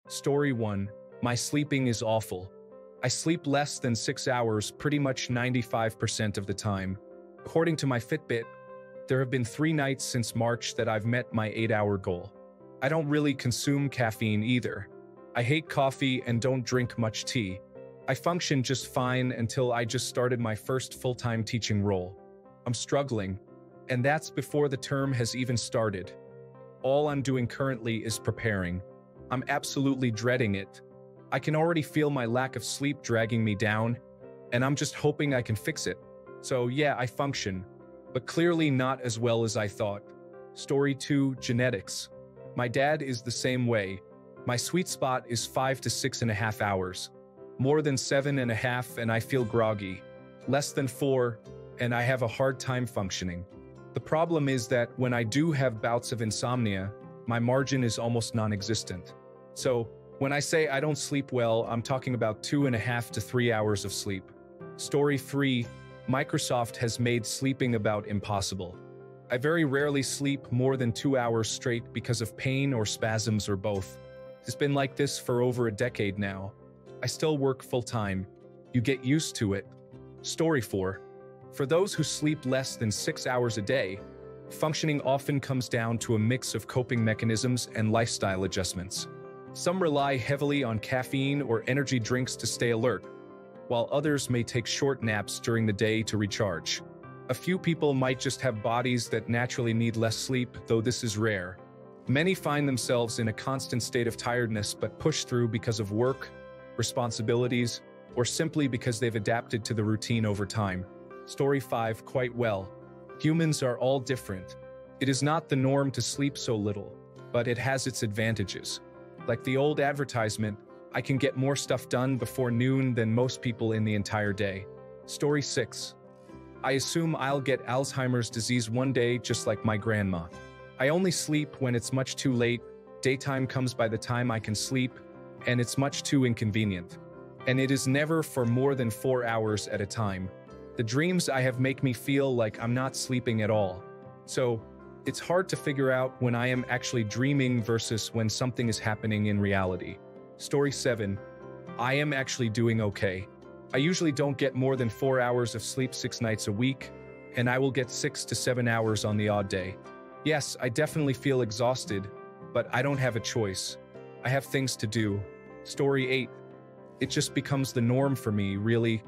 Story 1. My sleeping is awful. I sleep less than 6 hours pretty much 95% of the time. According to my Fitbit, there have been 3 nights since March that I've met my 8-hour goal. I don't really consume caffeine either. I hate coffee and don't drink much tea. I function just fine until I just started my first full-time teaching role. I'm struggling, and that's before the term has even started. All I'm doing currently is preparing. I'm absolutely dreading it. I can already feel my lack of sleep dragging me down, and I'm just hoping I can fix it. So yeah, I function, but clearly not as well as I thought. Story 2. Genetics. My dad is the same way. My sweet spot is 5 to 6.5 hours. More than 7.5 and I feel groggy. Less than 4 and I have a hard time functioning. The problem is that when I do have bouts of insomnia, my margin is almost non-existent. So when I say I don't sleep well, I'm talking about 2.5 to 3 hours of sleep. Story 3. Microsoft has made sleeping about impossible. I very rarely sleep more than 2 hours straight because of pain or spasms or both. It's been like this for over a decade now. I still work full-time. You get used to it. Story 4. For those who sleep less than 6 hours a day, functioning often comes down to a mix of coping mechanisms and lifestyle adjustments. Some rely heavily on caffeine or energy drinks to stay alert, while others may take short naps during the day to recharge. A few people might just have bodies that naturally need less sleep, though this is rare. Many find themselves in a constant state of tiredness but push through because of work, responsibilities, or simply because they've adapted to the routine over time. Story 5. Quite well. Humans are all different. It is not the norm to sleep so little, but it has its advantages. Like the old advertisement, I can get more stuff done before noon than most people in the entire day. Story 6. I assume I'll get Alzheimer's disease one day just like my grandma. I only sleep when it's much too late, daytime comes by the time I can sleep, and it's much too inconvenient. And it is never for more than 4 hours at a time. The dreams I have make me feel like I'm not sleeping at all. So, it's hard to figure out when I am actually dreaming versus when something is happening in reality. Story 7. I am actually doing okay. I usually don't get more than 4 hours of sleep 6 nights a week, and I will get 6 to 7 hours on the odd day. Yes, I definitely feel exhausted, but I don't have a choice. I have things to do. Story 8. It just becomes the norm for me, really.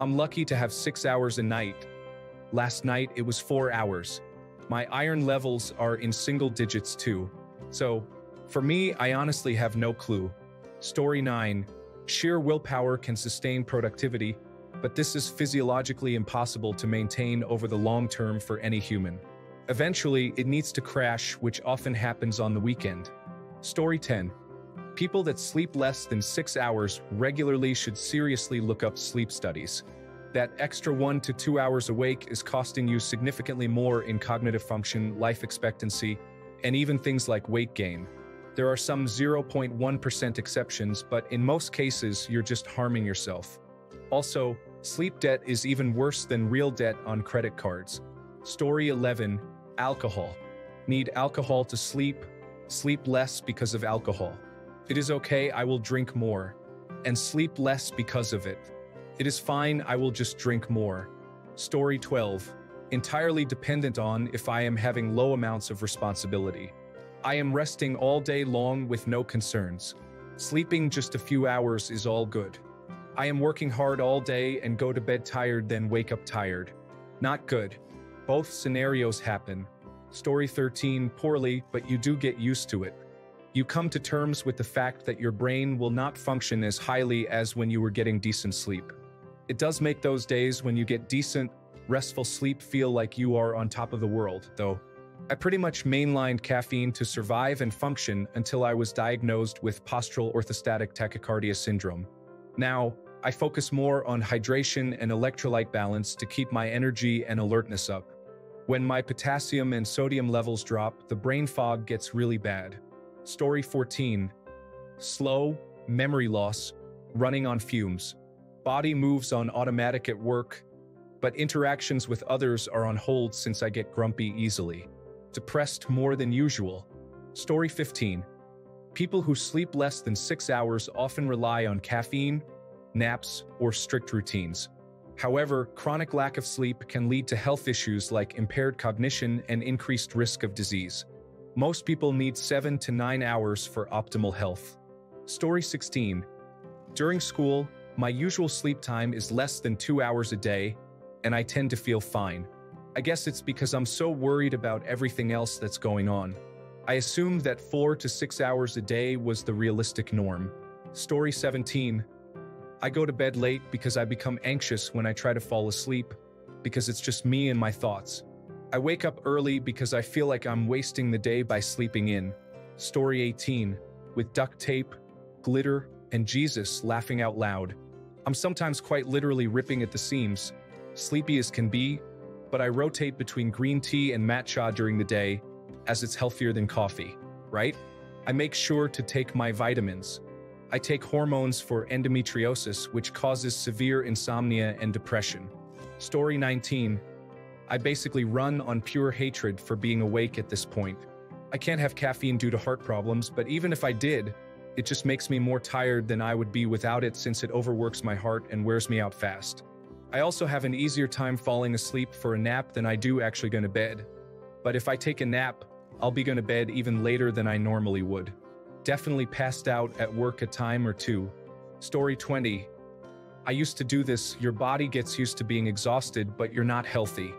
I'm lucky to have 6 hours a night. Last night, it was 4 hours. My iron levels are in single digits too. So, for me, I honestly have no clue. Story 9. Sheer willpower can sustain productivity, but this is physiologically impossible to maintain over the long term for any human. Eventually, it needs to crash, which often happens on the weekend. Story 10. People that sleep less than 6 hours regularly should seriously look up sleep studies. That extra 1 to 2 hours awake is costing you significantly more in cognitive function, life expectancy, and even things like weight gain. There are some 0.1% exceptions, but in most cases, you're just harming yourself. Also, sleep debt is even worse than real debt on credit cards. Story 11. Alcohol. Need alcohol to sleep? Sleep less because of alcohol. It is okay, I will drink more. And sleep less because of it. It is fine, I will just drink more. Story 12. Entirely dependent on if I am having low amounts of responsibility. I am resting all day long with no concerns. Sleeping just a few hours is all good. I am working hard all day and go to bed tired then wake up tired. Not good. Both scenarios happen. Story 13. Poorly, but you do get used to it. You come to terms with the fact that your brain will not function as highly as when you were getting decent sleep. It does make those days when you get decent, restful sleep feel like you are on top of the world, though. I pretty much mainlined caffeine to survive and function until I was diagnosed with postural orthostatic tachycardia syndrome. Now, I focus more on hydration and electrolyte balance to keep my energy and alertness up. When my potassium and sodium levels drop, the brain fog gets really bad. Story 14. Slow, memory loss, running on fumes. Body moves on automatic at work, but interactions with others are on hold since I get grumpy easily. Depressed more than usual. Story 15. People who sleep less than 6 hours often rely on caffeine, naps, or strict routines. However, chronic lack of sleep can lead to health issues like impaired cognition and increased risk of disease. Most people need 7 to 9 hours for optimal health. Story 16. During school, my usual sleep time is less than 2 hours a day, and I tend to feel fine. I guess it's because I'm so worried about everything else that's going on. I assumed that 4 to 6 hours a day was the realistic norm. Story 17. I go to bed late because I become anxious when I try to fall asleep, because it's just me and my thoughts. I wake up early because I feel like I'm wasting the day by sleeping in. Story 18. With duct tape, glitter, and Jesus laughing out loud. I'm sometimes quite literally ripping at the seams, sleepy as can be, but I rotate between green tea and matcha during the day, as it's healthier than coffee, right? I make sure to take my vitamins. I take hormones for endometriosis, which causes severe insomnia and depression. Story 19. I basically run on pure hatred for being awake at this point. I can't have caffeine due to heart problems, but even if I did, it just makes me more tired than I would be without it since it overworks my heart and wears me out fast. I also have an easier time falling asleep for a nap than I do actually going to bed. But if I take a nap, I'll be going to bed even later than I normally would. Definitely passed out at work a time or two. Story 20. I used to do this. Your body gets used to being exhausted, but you're not healthy.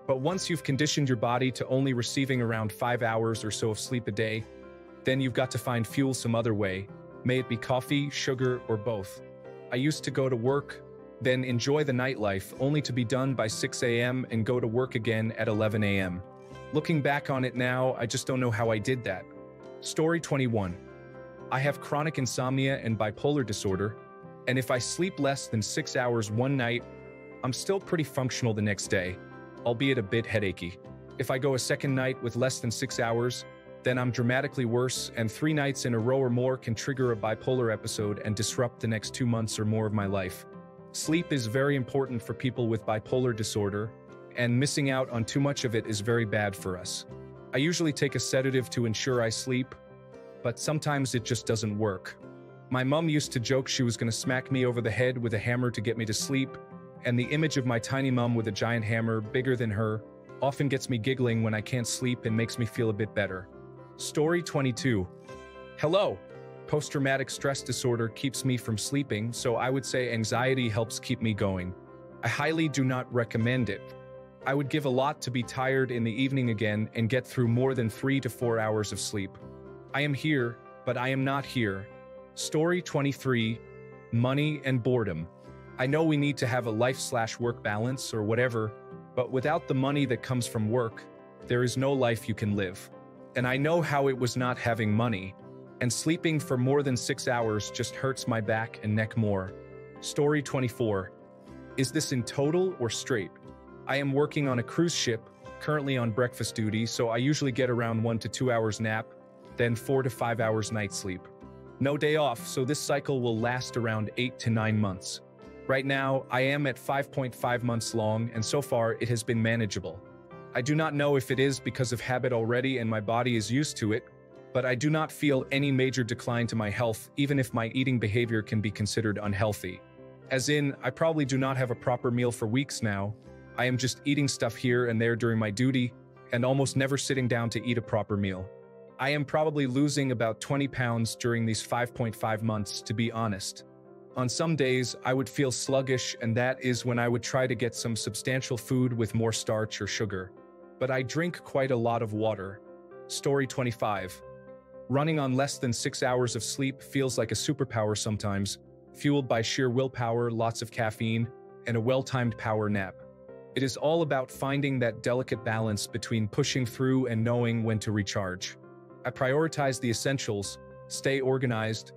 But once you've conditioned your body to only receiving around 5 hours or so of sleep a day, then you've got to find fuel some other way. May it be coffee, sugar, or both. I used to go to work, then enjoy the nightlife, only to be done by 6 a.m. and go to work again at 11 a.m. Looking back on it now, I just don't know how I did that. Story 21. I have chronic insomnia and bipolar disorder, and if I sleep less than 6 hours one night, I'm still pretty functional the next day, albeit a bit headachy. If I go a second night with less than 6 hours, then I'm dramatically worse, and 3 nights in a row or more can trigger a bipolar episode and disrupt the next 2 months or more of my life. Sleep is very important for people with bipolar disorder, and missing out on too much of it is very bad for us. I usually take a sedative to ensure I sleep, but sometimes it just doesn't work. My mom used to joke she was going to smack me over the head with a hammer to get me to sleep, and the image of my tiny mom with a giant hammer bigger than her often gets me giggling when I can't sleep and makes me feel a bit better. Story 22. Hello. Post-traumatic stress disorder keeps me from sleeping, so I would say anxiety helps keep me going. I highly do not recommend it. I would give a lot to be tired in the evening again and get through more than 3 to 4 hours of sleep. I am here, but I am not here. Story 23. Money and boredom. I know we need to have a life/work balance or whatever, but without the money that comes from work, there is no life you can live. And I know how it was not having money, and sleeping for more than 6 hours just hurts my back and neck more. Story 24. Is this in total or straight? I am working on a cruise ship, currently on breakfast duty, so I usually get around 1 to 2 hours nap, then 4 to 5 hours night sleep. No day off, so this cycle will last around 8 to 9 months. Right now, I am at 5.5 months long, and so far it has been manageable. I do not know if it is because of habit already and my body is used to it, but I do not feel any major decline to my health, even if my eating behavior can be considered unhealthy. As in, I probably do not have a proper meal for weeks now. I am just eating stuff here and there during my duty, and almost never sitting down to eat a proper meal. I am probably losing about 20 pounds during these 5.5 months, to be honest. On some days, I would feel sluggish, and that is when I would try to get some substantial food with more starch or sugar. But I drink quite a lot of water. Story 25. Running on less than 6 hours of sleep feels like a superpower sometimes, fueled by sheer willpower, lots of caffeine, and a well-timed power nap. It is all about finding that delicate balance between pushing through and knowing when to recharge. I prioritize the essentials, stay organized,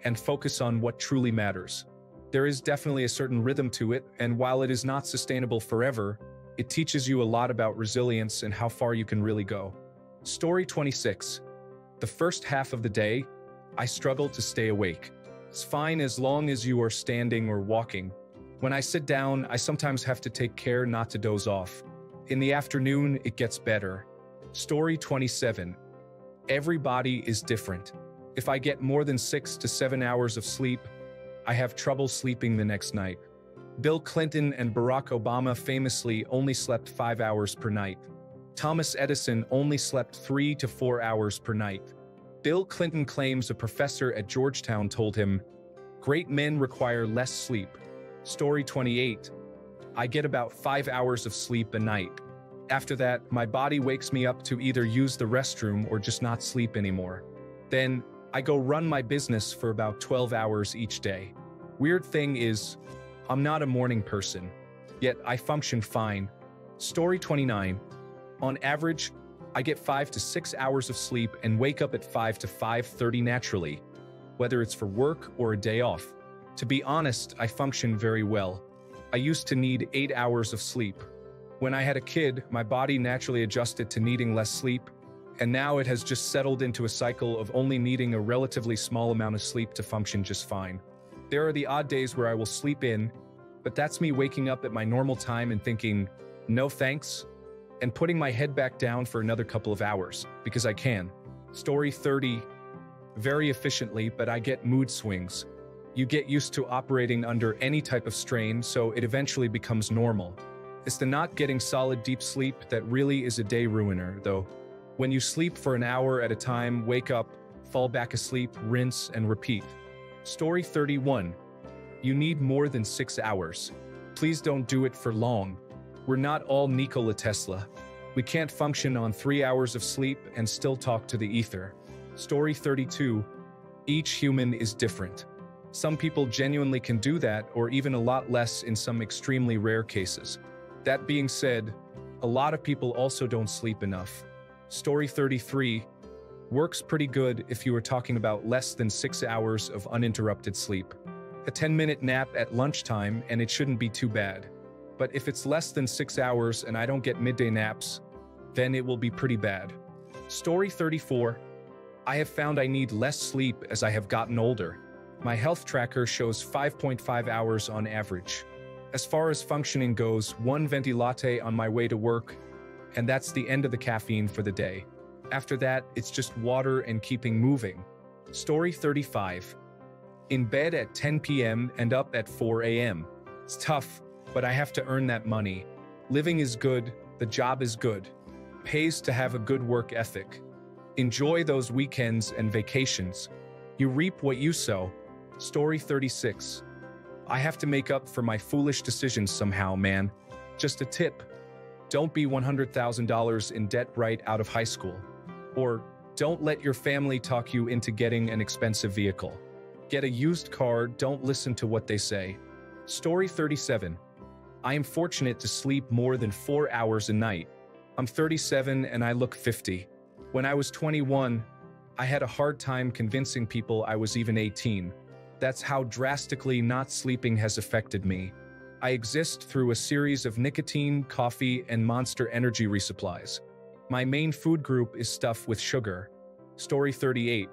and focus on what truly matters. There is definitely a certain rhythm to it, and while it is not sustainable forever, it teaches you a lot about resilience and how far you can really go. Story 26. The first half of the day, I struggle to stay awake. It's fine as long as you are standing or walking. When I sit down, I sometimes have to take care not to doze off. In the afternoon, it gets better. Story 27. Every body is different. If I get more than 6 to 7 hours of sleep, I have trouble sleeping the next night. Bill Clinton and Barack Obama famously only slept 5 hours per night. Thomas Edison only slept 3 to 4 hours per night. Bill Clinton claims a professor at Georgetown told him, "Great men require less sleep." Story 28. I get about 5 hours of sleep a night. After that, my body wakes me up to either use the restroom or just not sleep anymore. Then, I go run my business for about 12 hours each day. Weird thing is, I'm not a morning person, yet I function fine. Story 29. On average, I get 5 to 6 hours of sleep and wake up at 5 to 5:30 naturally, whether it's for work or a day off. To be honest, I function very well. I used to need 8 hours of sleep. When I had a kid, my body naturally adjusted to needing less sleep, and now it has just settled into a cycle of only needing a relatively small amount of sleep to function just fine. There are the odd days where I will sleep in, but that's me waking up at my normal time and thinking, no thanks, and putting my head back down for another couple of hours, because I can. Story 30. Very efficiently, but I get mood swings. You get used to operating under any type of strain, so it eventually becomes normal. It's the not getting solid deep sleep that really is a day ruiner, though. When you sleep for an hour at a time, wake up, fall back asleep, rinse, and repeat. Story 31. You need more than 6 hours. Please don't do it for long. We're not all Nikola Tesla. We can't function on 3 hours of sleep and still talk to the ether. Story 32. Each human is different. Some people genuinely can do that, or even a lot less in some extremely rare cases. That being said, a lot of people also don't sleep enough. Story 33. Works pretty good if you are talking about less than 6 hours of uninterrupted sleep. A 10-minute nap at lunchtime and it shouldn't be too bad. But if it's less than 6 hours and I don't get midday naps, then it will be pretty bad. Story 34. I have found I need less sleep as I have gotten older. My health tracker shows 5.5 hours on average. As far as functioning goes, 1 venti latte on my way to work, and that's the end of the caffeine for the day. After that, it's just water and keeping moving. Story 35. In bed at 10 p.m. and up at 4 a.m. It's tough, but I have to earn that money. Living is good, the job is good. Pays to have a good work ethic. Enjoy those weekends and vacations. You reap what you sow. Story 36. I have to make up for my foolish decisions somehow, man. Just a tip. Don't be $100,000 in debt right out of high school. Or don't let your family talk you into getting an expensive vehicle. Get a used car, don't listen to what they say. Story 37. I am fortunate to sleep more than 4 hours a night. I'm 37 and I look 50. When I was 21, I had a hard time convincing people I was even 18. That's how drastically not sleeping has affected me. I exist through a series of nicotine, coffee, and Monster energy resupplies. My main food group is stuff with sugar. Story 38.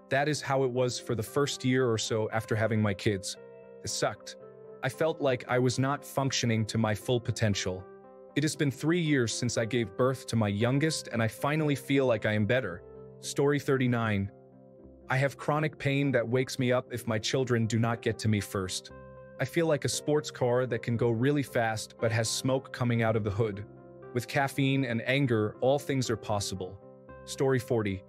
That is how it was for the first year or so after having my kids. It sucked. I felt like I was not functioning to my full potential. It has been 3 years since I gave birth to my youngest, and I finally feel like I am better. Story 39. I have chronic pain that wakes me up if my children do not get to me first. I feel like a sports car that can go really fast but has smoke coming out of the hood. With caffeine and anger, all things are possible. Story 40.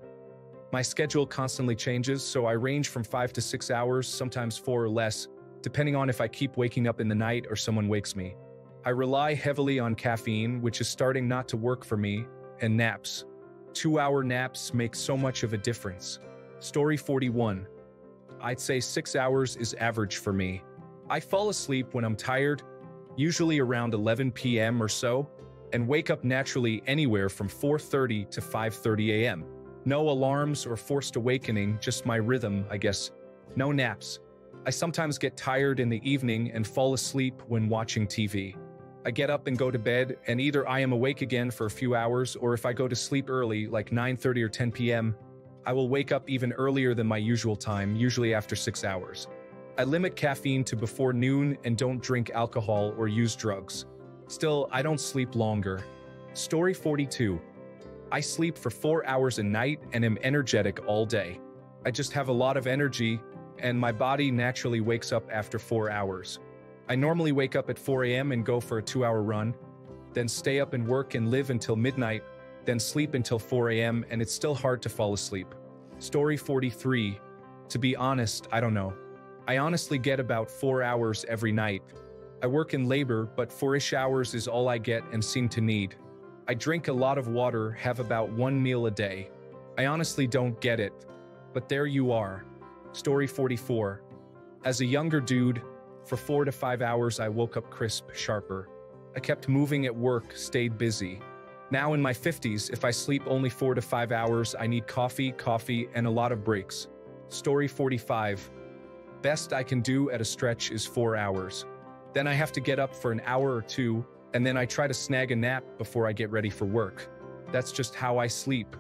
My schedule constantly changes, so I range from 5 to 6 hours, sometimes 4 or less, depending on if I keep waking up in the night or someone wakes me. I rely heavily on caffeine, which is starting not to work for me, and naps. 2-hour naps make so much of a difference. Story 41. I'd say 6 hours is average for me. I fall asleep when I'm tired, usually around 11 p.m. or so, and wake up naturally anywhere from 4:30 to 5:30 a.m. No alarms or forced awakening, just my rhythm, I guess. No naps. I sometimes get tired in the evening and fall asleep when watching TV. I get up and go to bed, and either I am awake again for a few hours, or if I go to sleep early, like 9:30 or 10 p.m., I will wake up even earlier than my usual time, usually after 6 hours. I limit caffeine to before noon and don't drink alcohol or use drugs. Still, I don't sleep longer. Story 42. I sleep for 4 hours a night and am energetic all day. I just have a lot of energy, and my body naturally wakes up after 4 hours. I normally wake up at 4 a.m. and go for a 2-hour run, then stay up and work and live until midnight, then sleep until 4 a.m. and it's still hard to fall asleep. Story 43. To be honest, I don't know. I honestly get about 4 hours every night. I work in labor, but 4-ish hours is all I get and seem to need. I drink a lot of water, have about 1 meal a day. I honestly don't get it. But there you are. Story 44. As a younger dude, for 4 to 5 hours I woke up crisp, sharper. I kept moving at work, stayed busy. Now in my 50s, if I sleep only 4 to 5 hours, I need coffee, and a lot of breaks. Story 45. Best I can do at a stretch is 4 hours. Then I have to get up for an hour or two, and then I try to snag a nap before I get ready for work. That's just how I sleep.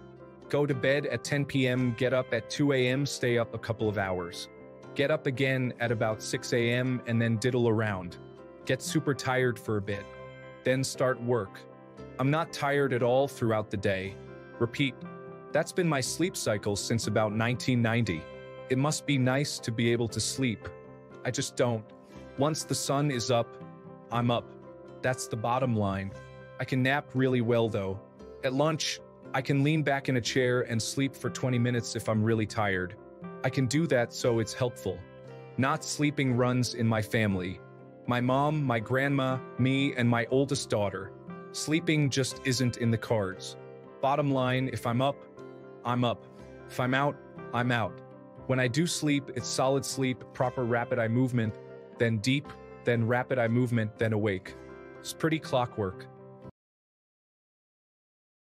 Go to bed at 10 p.m., get up at 2 a.m., stay up a couple of hours. Get up again at about 6 a.m. and then diddle around. Get super tired for a bit. Then start work. I'm not tired at all throughout the day. Repeat. That's been my sleep cycle since about 1990. It must be nice to be able to sleep. I just don't. Once the sun is up, I'm up. That's the bottom line. I can nap really well though. At lunch, I can lean back in a chair and sleep for 20 minutes if I'm really tired. I can do that so it's helpful. Not sleeping runs in my family. My mom, my grandma, me, and my oldest daughter. Sleeping just isn't in the cards. Bottom line, if I'm up, I'm up. If I'm out, I'm out. When I do sleep, it's solid sleep, proper rapid eye movement, then deep, then rapid eye movement, then awake. It's pretty clockwork.